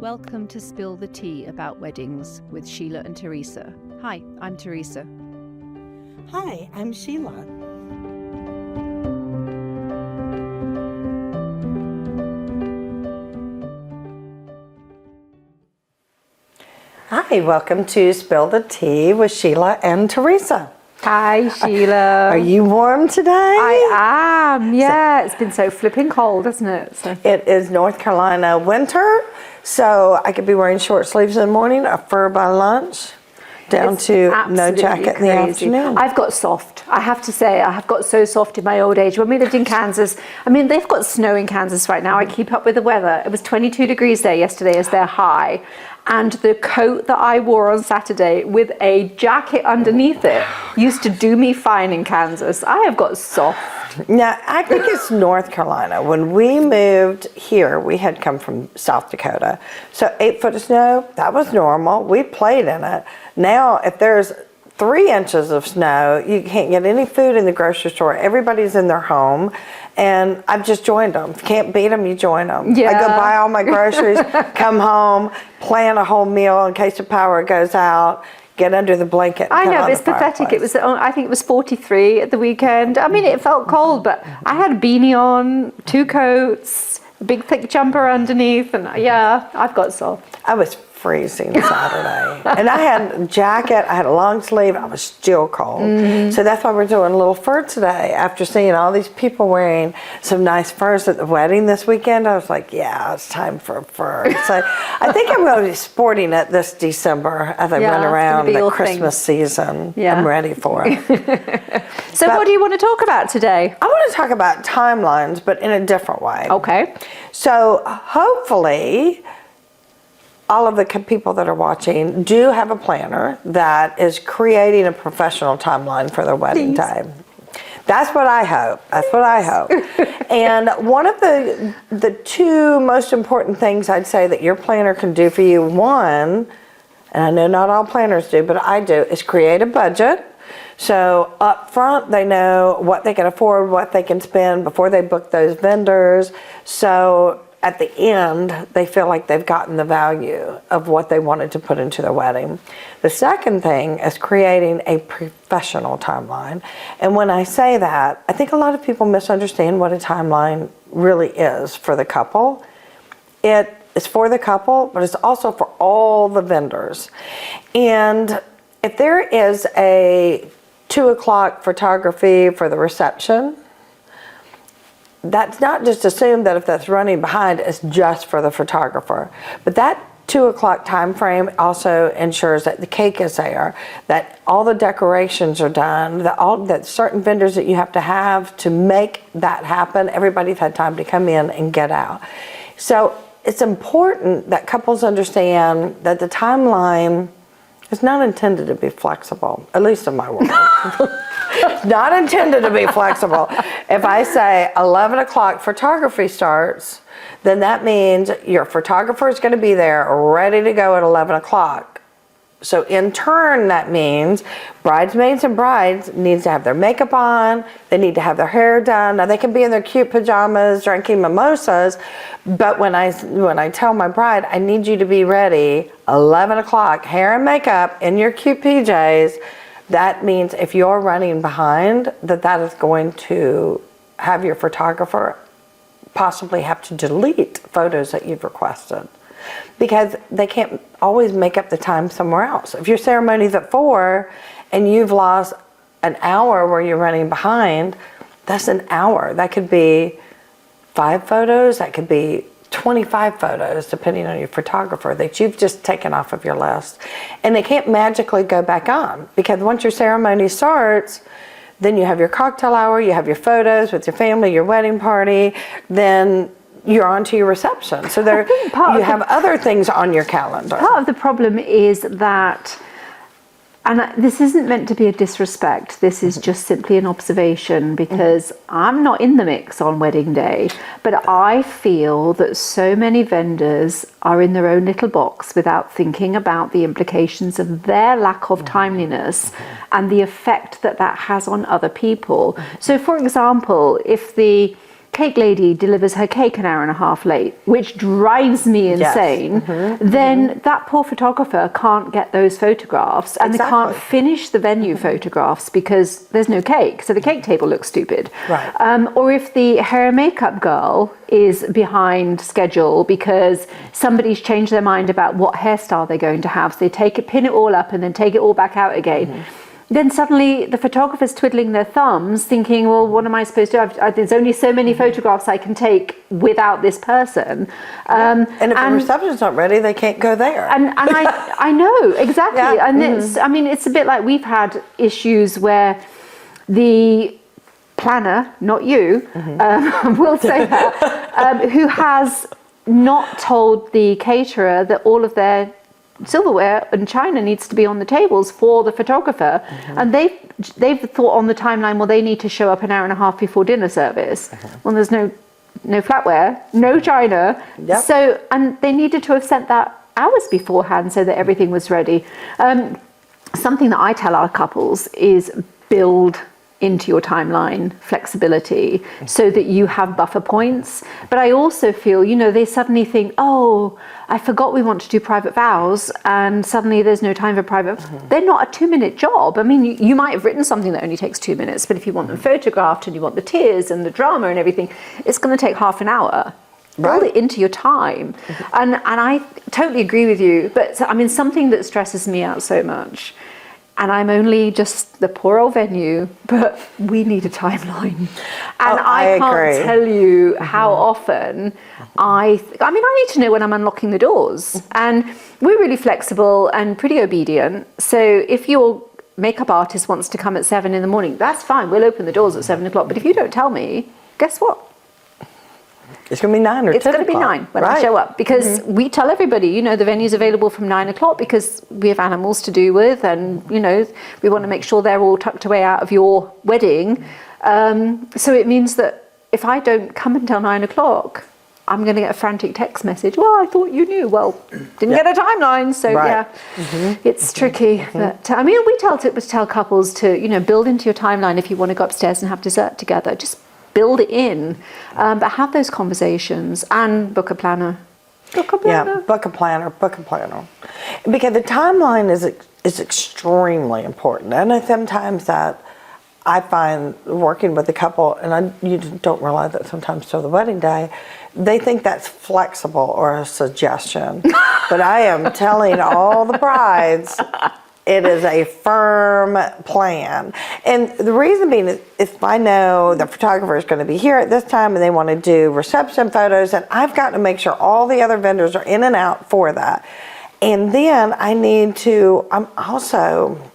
Welcome to Spill the Tea about weddings with Sheila and Teresa. Hi, I'm Teresa. Hi, I'm Sheila. Hi, welcome to Spill the Tea with Sheila and Teresa. Hi, Sheila. Are you warm today? I am, yeah. It's been so flipping cold, hasn't it? So. It is North Carolina winter, so I could be wearing short sleeves in the morning, a fur by lunch, down to no jacket in the afternoon. I've got soft. I have to say, I have got so soft in my old age. When we lived in Kansas, I mean, they've got snow in Kansas right now. I keep up with the weather. It was 22 degrees there yesterday as their high. And the coat that I wore on Saturday with a jacket underneath it used to do me fine in Kansas. I have got soft. Now, I think it's North Carolina. When we moved here, we had come from South Dakota. So 8 foot of snow, that was normal. We played in it. Now, if there's 3 inches of snow, you can't get any food in the grocery store. Everybody's in their home. And I've just joined them. If you can't beat them, you join them. Yeah. I go buy all my groceries, come home, plan a whole meal in case the power goes out, get under the blanket. I know, but it's pathetic. It was, I think it was 43 at the weekend. I mean, it felt cold, but I had a beanie on, 2 coats, a big thick jumper underneath, and yeah, I've got soft. I was freezing Saturday. And I had a jacket, I had a long sleeve, I was still cold. So that's why we're doing a little fur today. After seeing all these people wearing some nice furs at the wedding this weekend, I was like, yeah, it's time for fur. So I think I'm going to be sporting it this December as I run around the Christmas season. Yeah. I'm ready for it. So what do you want to talk about today? I want to talk about timelines, but in a different way. Okay. So hopefully, all of the people that are watching do have a planner that is creating a professional timeline for their wedding day. That's what I hope. That's what I hope. And one of the 2 most important things I'd say that your planner can do for you, one, and I know not all planners do, but I do, is create a budget. So up front, they know what they can afford, what they can spend before they book those vendors. So at the end, they feel like they've gotten the value of what they wanted to put into their wedding. The second thing is creating a professional timeline. And when I say that, I think a lot of people misunderstand what a timeline really is for the couple. It is for the couple, but it's also for all the vendors. And if there is a 2 o'clock photography for the reception, that's not just assumed that if that's running behind, it's just for the photographer. But that 2 o'clock time frame also ensures that the cake is there, that all the decorations are done, that certain vendors that you have to make that happen, everybody's had time to come in and get out. So it's important that couples understand that the timeline is not intended to be flexible, at least in my world. Not intended to be flexible. If I say 11 o'clock photography starts, then that means your photographer is going to be there ready to go at 11 o'clock. So in turn, that means bridesmaids and brides need to have their makeup on, they need to have their hair done. Now they can be in their cute pajamas drinking mimosas, but when I tell my bride, I need you to be ready 11 o'clock, hair and makeup in your cute PJs, that means if you're running behind, that is going to have your photographer possibly have to delete photos that you've requested, because they can't always make up the time somewhere else. If your ceremony's at 4 and you've lost an hour where you're running behind, that's an hour. That could be 5 photos, that could be 25 photos, depending on your photographer, that you've just taken off of your list. And they can't magically go back on, because once your ceremony starts, then you have your cocktail hour, you have your photos with your family, your wedding party, then you're on to your reception. So you have other things on your calendar. Part of the problem is that, and this isn't meant to be a disrespect, this is just simply an observation, because I'm not in the mix on wedding day, but I feel that so many vendors are in their own little box without thinking about the implications of their lack of timeliness and the effect that has on other people. So for example, if the cake lady delivers her cake an hour and a half late, which drives me insane, then that poor photographer can't get those photographs, and they can't finish the venue photographs because there's no cake, so the cake table looks stupid. Right. Or if the hair and makeup girl is behind schedule because somebody's changed their mind about what hairstyle they're going to have, so they pin it all up and then take it all back out again. Then suddenly the photographer's twiddling their thumbs thinking, well, what am I supposed to do? There's only so many photographs I can take without this person. And if the reception's not ready, they can't go there. And I know, exactly. Yeah. And it's a bit like we've had issues where the planner, not you, will say that, who has not told the caterer that all of their silverware and china needs to be on the tables for the photographer, and they've thought on the timeline, well, they need to show up an hour and a half before dinner service. Well, there's no flatware, no china, so, and they needed to have sent that hours beforehand so that everything was ready. Something that I tell our couples is build into your timeline flexibility so that you have buffer points. But I also feel, they suddenly think, oh, I forgot we want to do private vows, and suddenly there's no time for private. They're not a 2-minute job. I mean, you might have written something that only takes 2 minutes, but if you want them photographed and you want the tears and the drama and everything, it's going to take half an hour. Build it into your time. And I totally agree with you. But I mean, something that stresses me out so much, and I'm only just the poor old venue, but we need a timeline. And I can't agree. tell you how often I need to know when I'm unlocking the doors. And we're really flexible and pretty obedient. So if your makeup artist wants to come at 7 in the morning, that's fine. We'll open the doors at 7 o'clock. But if you don't tell me, guess what? It's going to be 9 or 10 It's going to be 9 when I show up, because we tell everybody, the venue's available from 9 o'clock because we have animals to do with, and, we want to make sure they're all tucked away out of your wedding. So it means that if I don't come until 9 o'clock, I'm going to get a frantic text message. Well, I thought you knew. Well, didn't get a timeline. So it's tricky. But we tell couples to, build into your timeline if you want to go upstairs and have dessert together. Just build it in, but have those conversations and book a planner. Book a planner. Yeah, book a planner. Because the timeline is extremely important. And sometimes that I find working with a couple, and you don't realize that sometimes till the wedding day, they think that's flexible or a suggestion. But I am telling all the brides, it is a firm plan. And the reason being is if I know the photographer is going to be here at this time and they want to do reception photos, and I've got to make sure all the other vendors are in and out for that. And then I'm also,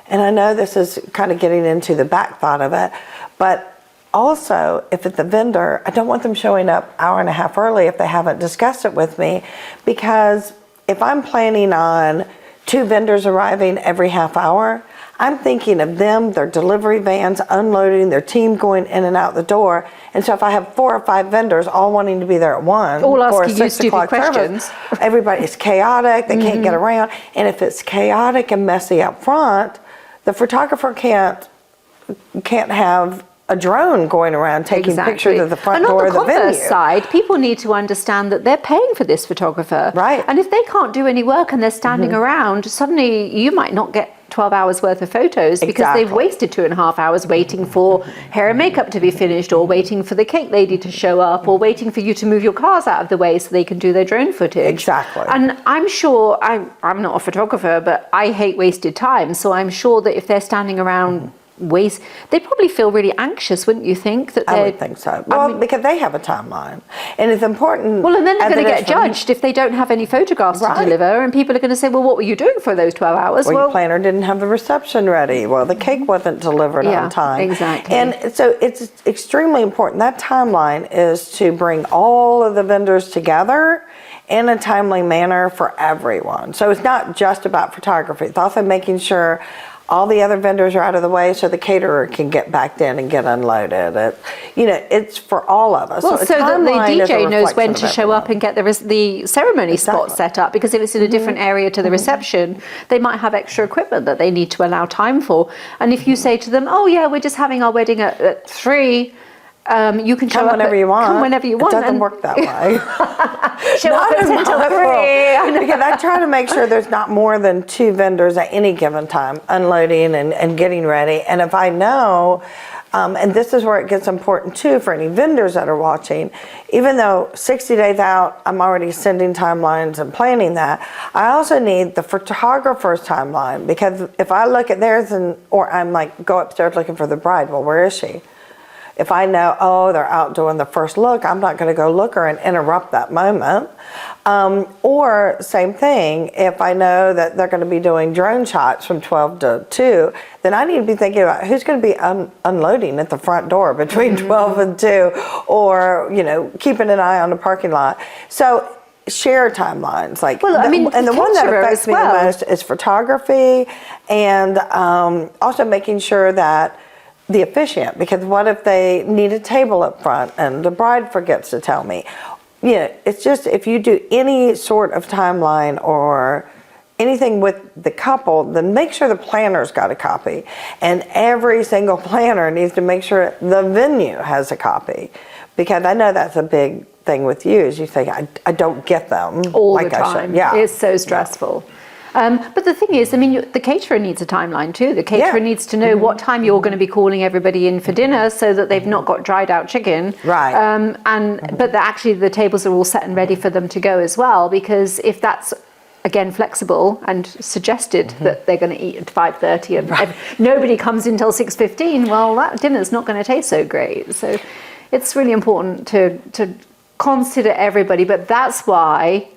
and I know this is kind of getting into the back thought of it, but also if it's a vendor, I don't want them showing up an hour and a half early if they haven't discussed it with me, because if I'm planning on 2 vendors arriving every half hour, I'm thinking of them, their delivery vans unloading, their team going in and out the door. And so if I have 4 or 5 vendors all wanting to be there at 1 all for a asking you 6 stupid o'clock questions, service, everybody's chaotic, they can't get around. And if it's chaotic and messy up front, the photographer can't have a drone going around taking pictures of the front door of the venue. And on the converse side, people need to understand that they're paying for this photographer. Right. And if they can't do any work and they're standing around, suddenly you might not get 12 hours worth of photos because they've wasted 2.5 hours waiting for hair and makeup to be finished, or waiting for the cake lady to show up, or waiting for you to move your cars out of the way so they can do their drone footage. Exactly. And I'm sure, I'm not a photographer, but I hate wasted time. So I'm sure that if they're standing around they probably feel really anxious, wouldn't you think? That I would think so. Well, because they have a timeline, and it's important. Well, and then they're going to get judged if they don't have any photographs to deliver, and people are going to say, well, what were you doing for those 12 hours? Well, your planner didn't have the reception ready. Well, the cake wasn't delivered on time. Exactly. And so it's extremely important. That timeline is to bring all of the vendors together in a timely manner for everyone. So it's not just about photography. It's also making sure all the other vendors are out of the way so the caterer can get backed in and get unloaded. It's for all of us. Well, so that the DJ knows when to show up and get the ceremony spot set up, because if it's in a different area to the reception, they might have extra equipment that they need to allow time for. And if you say to them, oh yeah, we're just having our wedding at 3, You can show Come up whenever you want. Come whenever you want. It doesn't and work that way. show up at 10 till 3. Because I try to make sure there's not more than 2 vendors at any given time unloading and getting ready. And if I know, and this is where it gets important too for any vendors that are watching, even though 60 days out, I'm already sending timelines and planning that, I also need the photographer's timeline, because if I look at theirs or I'm like, go upstairs looking for the bride, well, where is she? If I know, oh, they're out doing the first look, I'm not going to go look her and interrupt that moment. Or same thing, if I know that they're going to be doing drone shots from 12 to 2, then I need to be thinking about who's going to be unloading at the front door between 12 and 2, or, keeping an eye on the parking lot. So share timelines. And the one that affects me the most is photography, and also making sure that the officiant, because what if they need a table up front and the bride forgets to tell me? It's just, if you do any sort of timeline or anything with the couple, then make sure the planner's got a copy. And every single planner needs to make sure the venue has a copy. Because I know that's a big thing with you, is you think, I don't get them all the time. Yeah. It's so stressful. But the thing is, the caterer needs a timeline too. The caterer needs to know what time you're going to be calling everybody in for dinner, so that they've not got dried out chicken. Right. But actually the tables are all set and ready for them to go as well, because if that's, again, flexible and suggested that they're going to eat at 5:30 and if nobody comes in till 6:15, well, that dinner's not going to taste so great. So it's really important to consider everybody, but that's why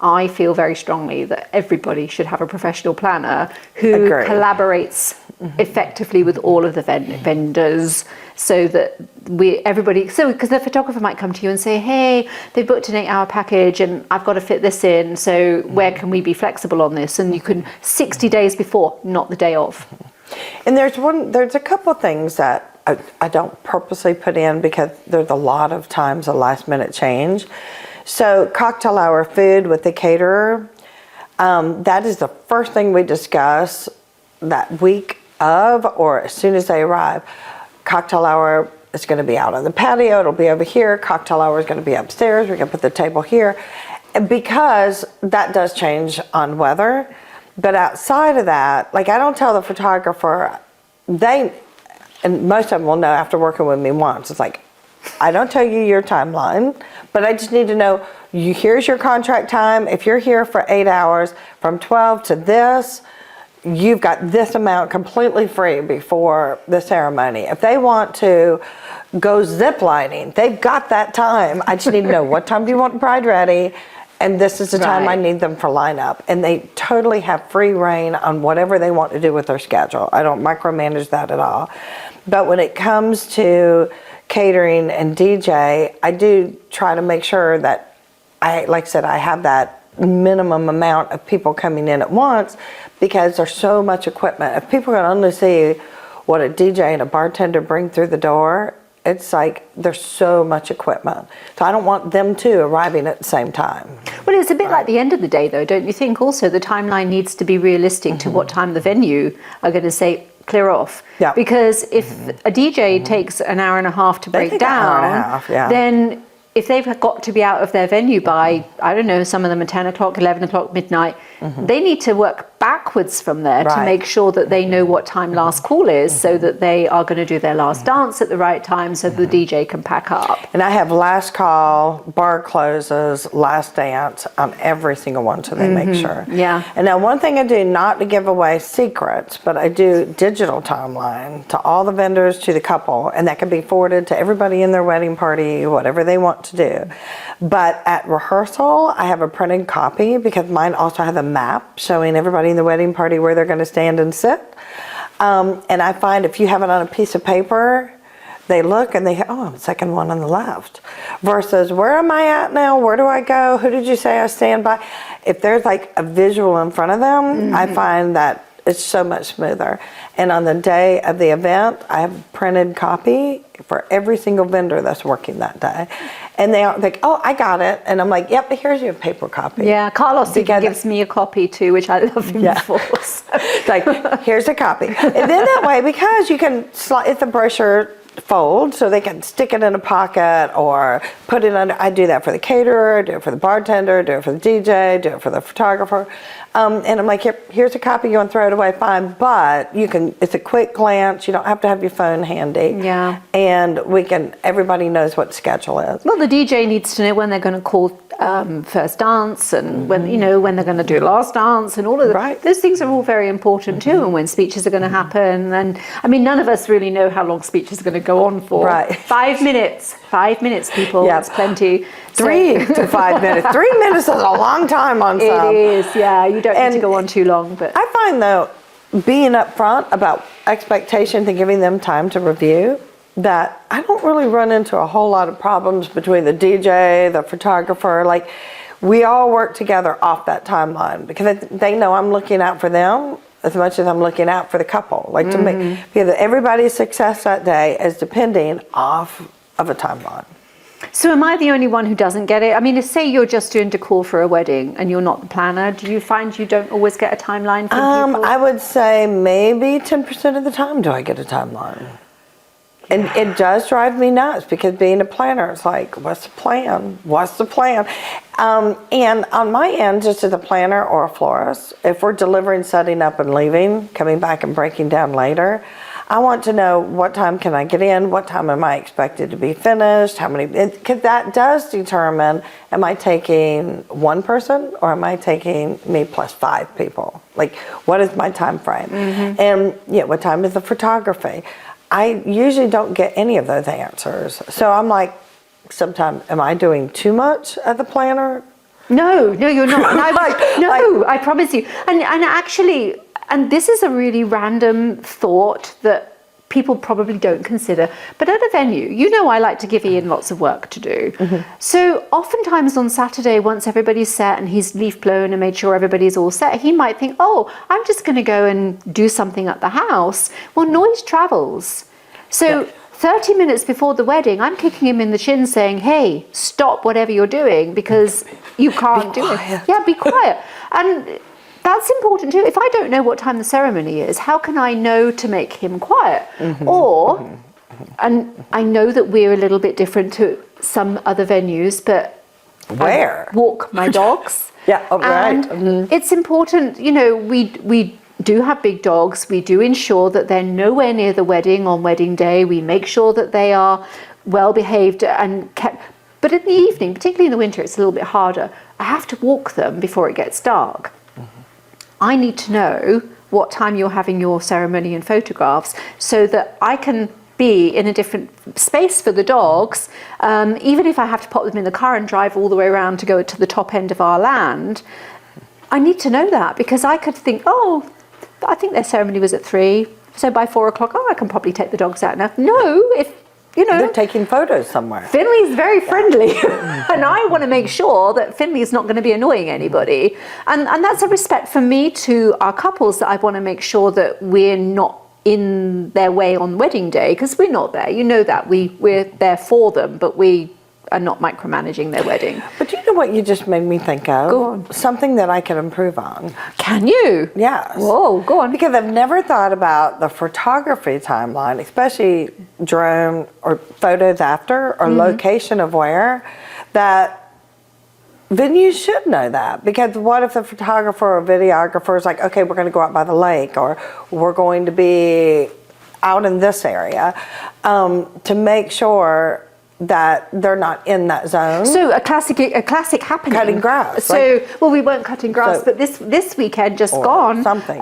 I feel very strongly that everybody should have a professional planner who collaborates effectively with all of the vendors, so that because the photographer might come to you and say, hey, they booked an 8-hour package and I've got to fit this in, so where can we be flexible on this? And you can 60 days before, not the day of. And there's a couple things that I don't purposely put in, because there's a lot of times a last minute change. So cocktail hour food with the caterer, that is the first thing we discuss that week of, or as soon as they arrive. Cocktail hour is going to be out on the patio, it'll be over here. Cocktail hour is going to be upstairs, we're going to put the table here. Because that does change on weather. But outside of that, I don't tell the photographer, and most of them will know after working with me once, it's like, I don't tell you your timeline, but I just need to know, here's your contract time. If you're here for 8 hours, from 12 to this, you've got this amount completely free before the ceremony. If they want to go zip lining, they've got that time. I just need to know, what time do you want the bride ready? And this is the time I need them for lineup. And they totally have free reign on whatever they want to do with their schedule. I don't micromanage that at all. But when it comes to catering and DJ, I do try to make sure that I have that minimum amount of people coming in at once, because there's so much equipment. If people can only see what a DJ and a bartender bring through the door, it's like there's so much equipment. So I don't want them too arriving at the same time. Well, it's a bit like the end of the day, though, don't you think? Also, the timeline needs to be realistic to what time the venue are going to say, clear off. Yeah. Because if a DJ takes an hour and a half to break down, then if they've got to be out of their venue by, I don't know, some of them are 10 o'clock, 11 o'clock, midnight, they need to work backwards from there to make sure that they know what time last call is, so that they are going to do their last dance at the right time, so the DJ can pack up. And I have last call, bar closes, last dance on every single one, so they make sure. Yeah. And now one thing I do, not to give away secrets, but I do digital timeline to all the vendors, to the couple, and that can be forwarded to everybody in their wedding party, whatever they want to do. But at rehearsal, I have a printed copy, because mine also has a map showing everybody in the wedding party where they're going to stand and sit. And I find if you have it on a piece of paper, they look and they say, oh, I'm the second one on the left. Versus, where am I at now? Where do I go? Who did you say I stand by? If there's a visual in front of them, I find that it's so much smoother. And on the day of the event, I have a printed copy for every single vendor that's working that day. And they are like, oh, I got it. And I'm like, yep, here's your paper copy. Yeah, Carlos gives me a copy too, which I love him for. So. Like, here's a copy. And then that way, because you can, it's a brochure fold so they can stick it in a pocket or put it under. I do that for the caterer, do it for the bartender, do it for the DJ, do it for the photographer. And I'm like, here's a copy, you want to throw it away, fine, but you can, it's a quick glance, you don't have to have your phone handy. Yeah. And everybody knows what schedule is. Well, the DJ needs to know when they're going to call first dance and when they're going to do last dance and all of that. Right. Those things are all very important too, and when speeches are going to happen. And I mean, none of us really know how long speeches are going to go on for. Right. 5 minutes. 5 minutes, people. Yeah. That's plenty. 3 to 5 minutes. 3 minutes is a long time on some. It is, yeah. You don't need to go on too long, but I find though, being upfront about expectations and giving them time to review, that I don't really run into a whole lot of problems between the DJ, the photographer. Like, we all work together off that timeline because they know I'm looking out for them as much as I'm looking out for the couple. Like, to make, because everybody's success that day is depending off of a timeline. So am I the only one who doesn't get it? I mean, say you're just doing decor for a wedding and you're not the planner, do you find you don't always get a timeline from people? I would say maybe 10% of the time do I get a timeline. And it does drive me nuts because being a planner, it's like, what's the plan? What's the plan? And on my end, just as a planner or a florist, if we're delivering, setting up and leaving, coming back and breaking down later, I want to know what time can I get in, what time am I expected to be finished, how many, because that does determine, am I taking one person or am I taking me plus 5 people? Like, what is my time frame? And what time is the photography? I usually don't get any of those answers. So I'm like, sometimes, am I doing too much as a planner? No, you're not. And I promise you. And actually, and this is a really random thought that people probably don't consider, but at a venue, I like to give Ian lots of work to do. So oftentimes on Saturday, once everybody's set and he's leaf blown and made sure everybody's all set, he might think, oh, I'm just going to go and do something at the house. Well, noise travels. So 30 minutes before the wedding, I'm kicking him in the shin saying, hey, stop whatever you're doing because you can't do it. Yeah, be quiet. And that's important too. If I don't know what time the ceremony is, how can I know to make him quiet? And I know that we're a little bit different to some other venues, but Where? I walk my dogs. Right. And it's important, we do have big dogs. We do ensure that they're nowhere near the wedding on wedding day. We make sure that they are well behaved and kept. But in the evening, particularly in the winter, it's a little bit harder. I have to walk them before it gets dark. I need to know what time you're having your ceremony and photographs so that I can be in a different space for the dogs. Even if I have to pop them in the car and drive all the way around to go to the top end of our land, I need to know that because I could think, oh, I think their ceremony was at 3, so by 4 o'clock, I can probably take the dogs out now. No, if they're taking photos somewhere. Finley's very friendly and I want to make sure that Finley's not going to be annoying anybody. And that's a respect for me to our couples that I want to make sure that we're not in their way on wedding day because we're not there. You know that. We're there for them, but we are not micromanaging their wedding. But you know what you just made me think of? Go on. Something that I can improve on. Can you? Yes. Whoa, go on. Because I've never thought about the photography timeline, especially drone or photos after or location of where, that venues should know that. Because what if the photographer or videographer is like, okay, we're going to go out by the lake or we're going to be out in this area, to make sure that they're not in that zone. So a classic happening. Cutting grass. So, well, we weren't cutting grass, but this weekend just gone. Something.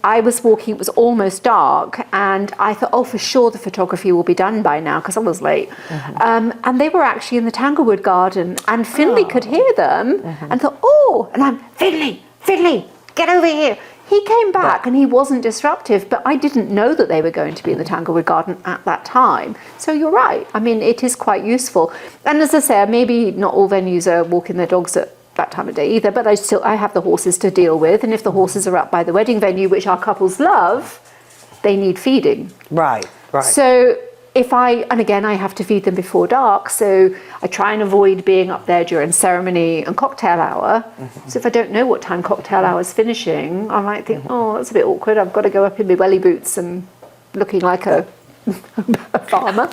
I was walking, it was almost dark, and I thought, oh, for sure the photography will be done by now, because I was late. And they were actually in the Tanglewood garden, and Finley could hear them, and thought, oh, and I'm, Finley, get over here. He came back and he wasn't disruptive, but I didn't know that they were going to be in the Tanglewood garden at that time. So you're right. I mean, it is quite useful. And as I say, maybe not all venues are walking their dogs at that time of day either, but I have the horses to deal with. And if the horses are up by the wedding venue, which our couples love, they need feeding. Right. So and again, I have to feed them before dark, so I try and avoid being up there during ceremony and cocktail hour. So if I don't know what time cocktail hour is finishing, I might think, oh, that's a bit awkward. I've got to go up in my welly boots and looking like a a farmer.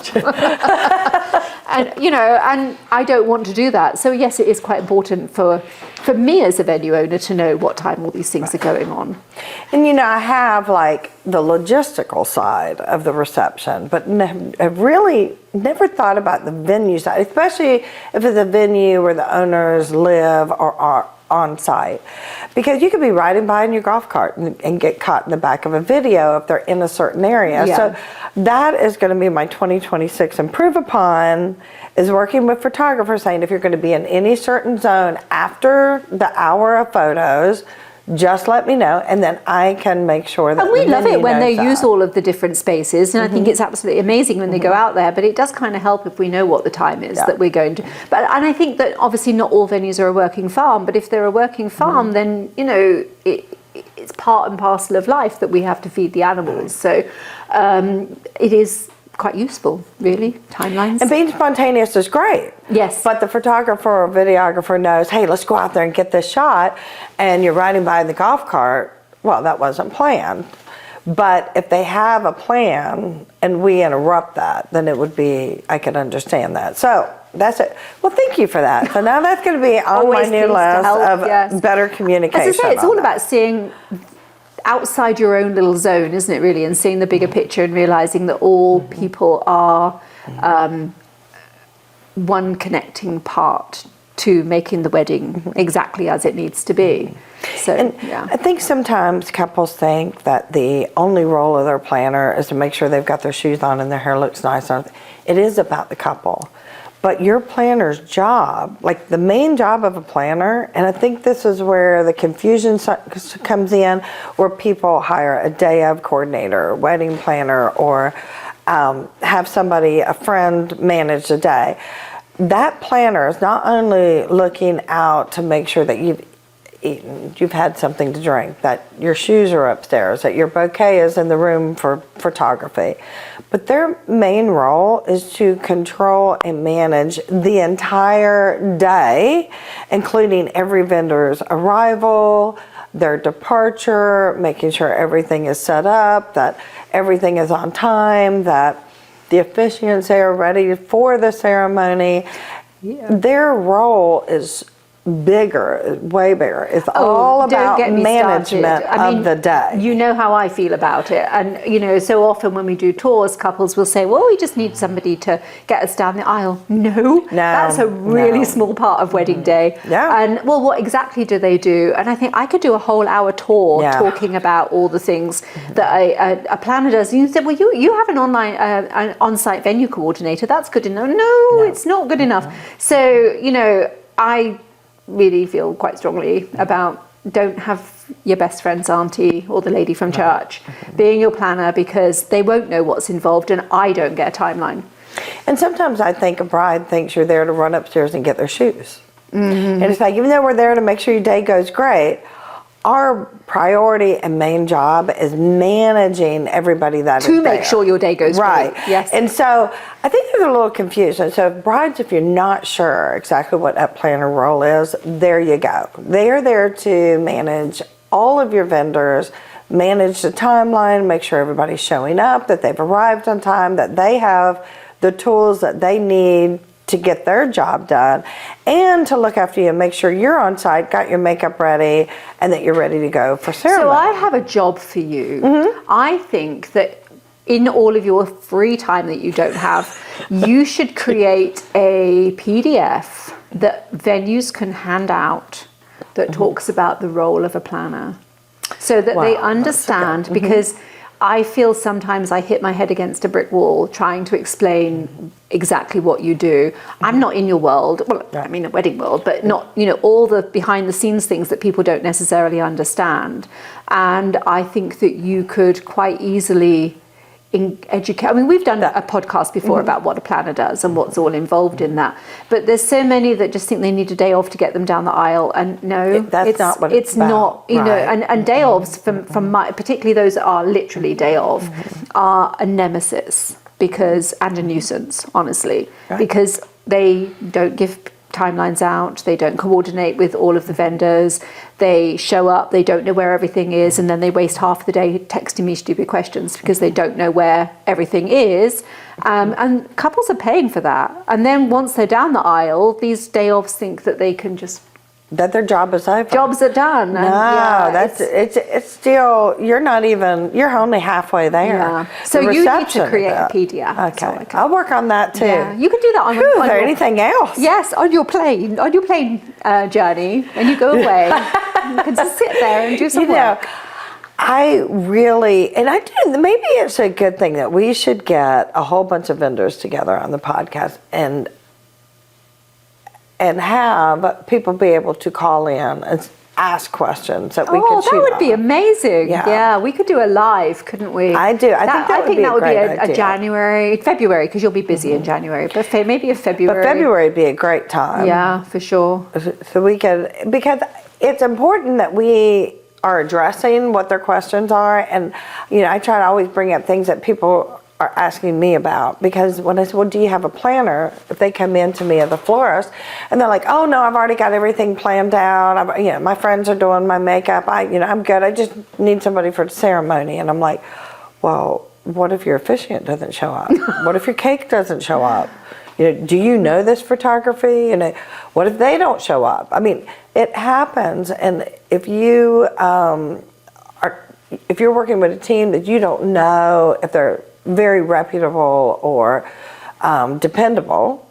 And, you know, and I don't want to do that. So yes, it is quite important for me as a venue owner to know what time all these things are going on. And, you know, I have like the logistical side of the reception, but I've really never thought about the venue side, especially if it's a venue where the owners live or are on site. Because you could be riding by in your golf cart and get caught in the back of a video if they're in a certain area. Yeah. So that is going to be my 2026 improve upon, is working with photographers, saying if you're going to be in any certain zone after the hour of photos, just let me know, and then I can make sure that. And we the love venue it when they knows use that. all of the different spaces, and I think it's absolutely amazing when they go out there. But it does kind of help if we know what the time is that we're going to. But and I think that obviously not all venues are a working farm, but if they're a working farm, then you know it's part and parcel of life that we have to feed the animals. So it is quite useful, really, timelines. And being spontaneous is great. Yes. But the photographer or videographer knows, hey, let's go out there and get this shot, and you're riding by in the golf cart. Well, that wasn't planned. But if they have a plan and we interrupt that, then it would be, I could understand that. So that's it. Well, thank you for that. So now that's going to be on Always my new pleased to list help, of yes. better communication. As I say, it's on all that. about seeing outside your own little zone, isn't it, really, and seeing the bigger picture and realizing that all people are one connecting part to making the wedding exactly as it needs to be. So, And I think sometimes couples think that the only role of their planner is to make sure they've got their shoes on and their hair looks nice. It is about the couple. But your planner's job, like the main job of a planner, and I think this is where the confusion comes in, where people hire a day of coordinator, wedding planner, or have somebody, a friend, manage the day. That planner is not only looking out to make sure that you've eaten, you've had something to drink, that your shoes are upstairs, that your bouquet is in the room for photography. But their main role is to control and manage the entire day, including every vendor's arrival, their departure, making sure everything is set up, that everything is on time, that the officiants are ready for the ceremony. Yeah. Their role is bigger, way bigger. It's all about management of the day. You know how I feel about it. And, you know, so often when we do tours, couples will say, well, we just need somebody to get us down the aisle. No, that's a really small part of wedding day. Yeah. And, well, what exactly do they do? And I think I could do a whole hour tour talking about all the things that a planner does. And you said, well, you have an online, an on-site venue coordinator. That's good enough. No, it's not good enough. So, you know, I really feel quite strongly about don't have your best friend's auntie or the lady from church being your planner, because they won't know what's involved and I don't get a timeline. And sometimes I think a bride thinks you're there to run upstairs and get their shoes. And it's like, even though we're there to make sure your day goes great, our priority and main job is managing everybody that is to there. make sure your day goes right. great. Yes. And so I think there's a little confusion. So brides, if you're not sure exactly what that planner role is, there you go. They are there to manage all of your vendors, manage the timeline, make sure everybody's showing up, that they've arrived on time, that they have the tools that they need to get their job done, and to look after you and make sure you're on site, got your makeup ready, and that you're ready to go for ceremony. So I have a job for you. I think that in all of your free time that you don't have, you should create a PDF that venues can hand out that talks about the role of a planner, so that they understand, because I feel sometimes I hit my head against a brick wall trying to explain exactly what you do. I'm not in your world, well, I mean, a wedding world, but not, you know, all the behind the scenes things that people don't necessarily understand. And I think that you could quite easily educate. I mean, we've done a podcast before about what a planner does and what's all involved in that. But there's so many that just think they need a day off to get them down the aisle, and no, that's not what it's about. Not. You know, and day offs from my, particularly those that are literally day off, are a nemesis and a nuisance, honestly, because they don't give timelines out, they don't coordinate with all of the vendors, they show up, they don't know where everything is, and then they waste half the day texting me stupid questions because they don't know where everything is. And couples are paying for that. And then once they're down the aisle, these day offs think that they can just that their job is over. jobs are done. No, And it's still, you're only halfway there. yeah. So The you need reception to of create a that. PDF. That's all I Okay, can- I'll work on that too. Yeah, you can do that on, Whew, on is there your, anything else? yes, on your plane journey, when you go away, you can just sit there and do some You know, work. I really, and I do, maybe it's a good thing that we should get a whole bunch of vendors together on the podcast and have people be able to call in and ask questions that we could shoot that would be off. amazing. Yeah. Yeah, we could do a live, couldn't we? I do. I think that would be a great idea. February, because you'll be busy in January, but maybe a February. But February would be a great time. Yeah, for sure. So we could, because it's important that we are addressing what their questions are. And, I try to always bring up things that people are asking me about, because when I say, well, do you have a planner? If they come in to me as a florist and they're like, oh no, I've already got everything planned out. My friends are doing my makeup. I'm good. I just need somebody for the ceremony. And I'm like, well, what if your officiant doesn't show up? What if your cake doesn't show up? Do you know this photography? What if they don't show up? I mean, it happens. And if you if you're working with a team that you don't know if they're very reputable or dependable,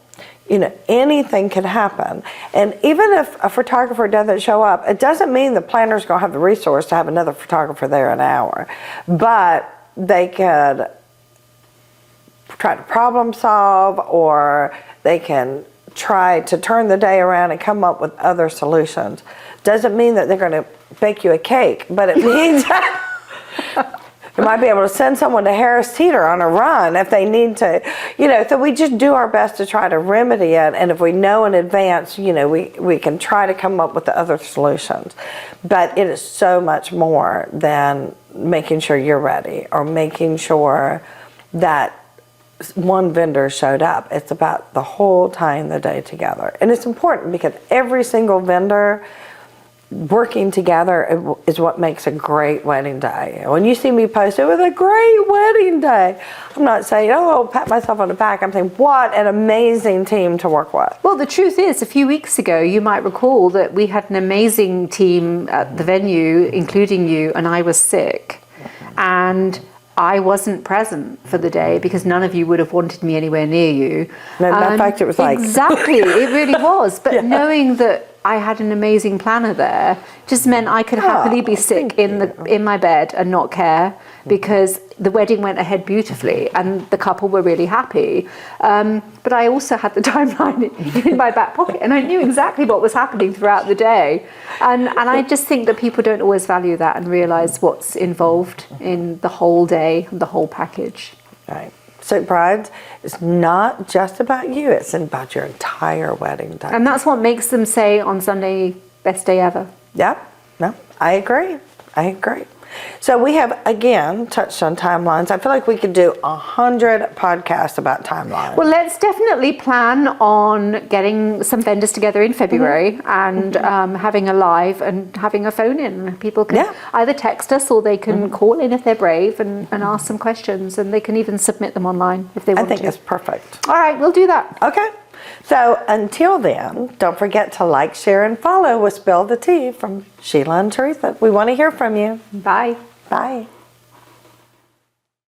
anything can happen. And even if a photographer doesn't show up, it doesn't mean the planner's going to have the resource to have another photographer there an hour. But they could try to problem solve, or they can try to turn the day around and come up with other solutions. Doesn't mean that they're going to bake you a cake, but it means you might be able to send someone to Harris Teeter on a run if they need to, so we just do our best to try to remedy it. And if we know in advance, we can try to come up with the other solutions. But it is so much more than making sure you're ready or making sure that one vendor showed up. It's about the whole time the day together. And it's important because every single vendor working together is what makes a great wedding day. When you see me post, it was a great wedding day, I'm not saying, oh, pat myself on the back. I'm saying, what an amazing team to work with. Well, the truth is, a few weeks ago, you might recall that we had an amazing team at the venue, including you, and I was sick. And I wasn't present for the day because none of you would have wanted me anywhere near you. No, in fact, it was like... Exactly, it really was. But Yeah. knowing that I had an amazing planner there just meant I could happily be sick in my bed and not care, because the wedding went ahead beautifully and the couple were really happy. But I also had the timeline in my back pocket and I knew exactly what was happening throughout the day. And I just think that people don't always value that and realise what's involved in the whole day, the whole package. Right. So brides, it's not just about you, it's about your entire wedding day. And that's what makes them say on Sunday, best day ever. Yep. No, I agree. So we have, again, touched on timelines. I feel like we could do 100 podcasts about timelines. Well, let's definitely plan on getting some vendors together in February and having a live and having a phone in. People can either text us or they can call in if they're brave and ask some questions, and they can even submit them online if they want to. I think that's perfect. All right, we'll do that. Okay. So until then, don't forget to like, share, and follow with Spill the Tea from Sheila and Teresa. We want to hear from you. Bye. Bye.